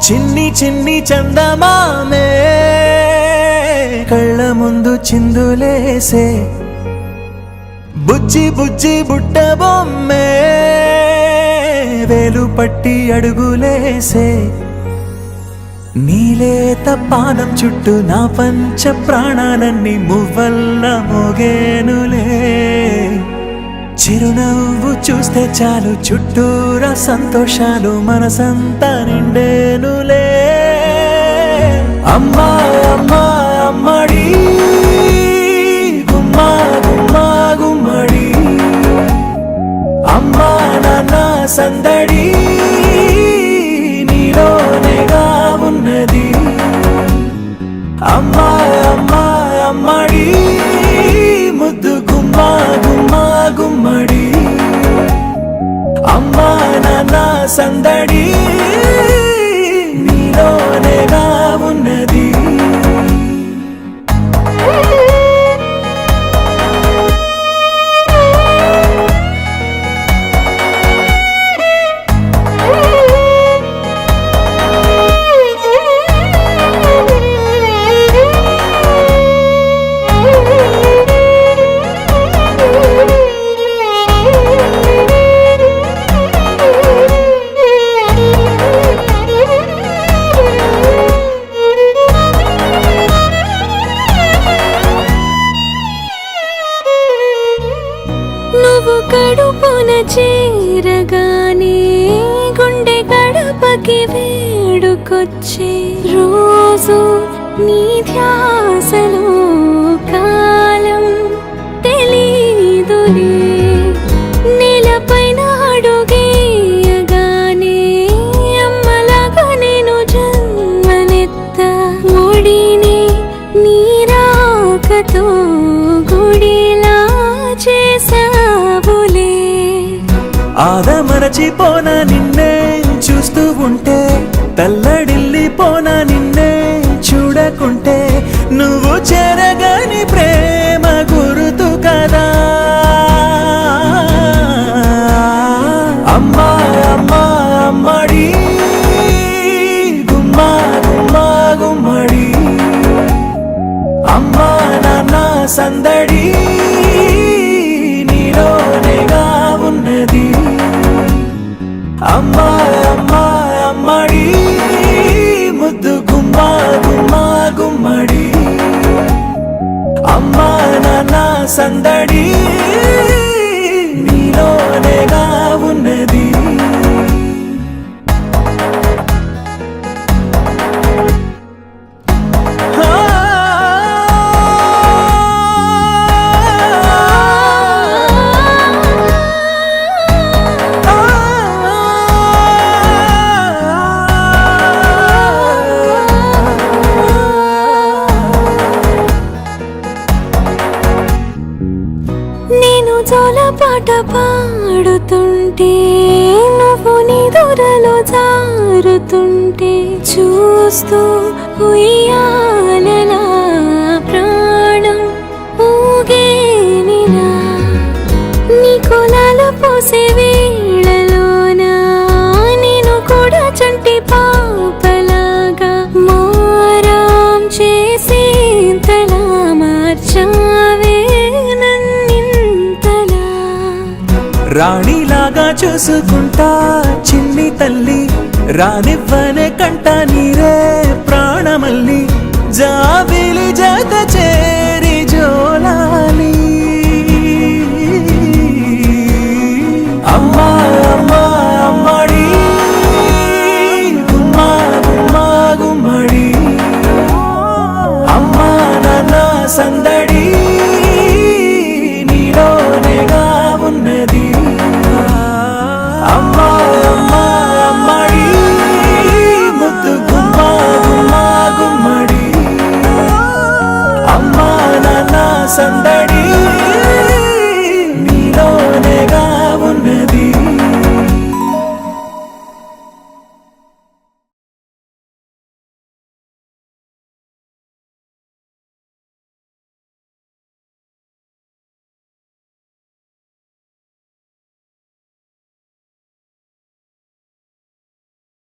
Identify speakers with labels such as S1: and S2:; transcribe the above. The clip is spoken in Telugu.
S1: చిన్ని చిన్ని చందమామే కళ్ళ ముందు చిందులేసే బుజ్జి బుజ్జి బుట్ట బొమ్మే వేలు పట్టి అడుగులేసే నీలేత పానం చుట్టూ నా పంచ ప్రాణాలన్నీ మువ్వల్ల మోగేనులే చిరునవ్వు చూస్తే చాలు చుట్టూరా సంతోషాలు మనసంతా నిండేనులే అమ్మా అమ్మా అమ్మడి గుమ్మా గుమ్మా గుమ్మడి అమ్మా నాన్న సందడి నీలోనేగా ఉన్నది అమ్మా అమ్మా అమ్మడి ముద్దు గుమ్మా గుమ్మా గుమ్మడి అమ్మా నాన్న సందడి నీలోనేగా ఉన్నది
S2: కడుపున చేరగానే గుండె గడపకి వేడుకొచ్చే రోజు నీ ధ్యాసలో కాలం తెలీదులే నేలపైన అడుగేయగానే అమ్మలాగా నేను జన్మనెత్త ఒడిని నీ రాకతో గుడిలా చేసా
S1: ఆదమరచిపోనా నిన్నే చూస్తూ ఉంటే తల్లడిల్లిపోనా నిన్నే చూడకుంటే నువ్వు చెరగని ప్రేమ గురుతు కదా అమ్మా అమ్మా అమ్మడి గుమ్మా గుమ్మా గుమ్మడి అమ్మా నాన్న సందడి నీలోనేగా ఉన్నది అమ్మా అమ్మా అమ్మడి ముద్దు గుమ్మా గుమ్మా గుమ్మడి అమ్మా నాన్న సందడి నీలోనేగా ఉన్నది
S2: పాట పాడుతుంటే నువ్వు నిదురలో జారుతుంటే చూస్తూ ఉయ్యాలలా ప్రాణం ఊగేనిలా నీ కులాలు పోసే వేళలోనా నేను కూడా చంటి పాపలాగా మారాం చేసేంతలా మార్చావే
S1: రాణిలాగా చూసుకుంటా చిన్ని తల్లి రానివ్వనే కంట నీరే ప్రాణమల్లి జాబిలి జత చేరి జోలాలి అమ్మా అమ్మా అమ్మడి గుమ్మా గుమ్మా గుమ్మడి అమ్మా నాన్న సందడి నీలోనేగా ఉన్నది అమ్మా అమ్మా అమ్మడి ముద్దు గుమ్మా గుమ్మా గుమ్మడి అమ్మా నాన్న సందడి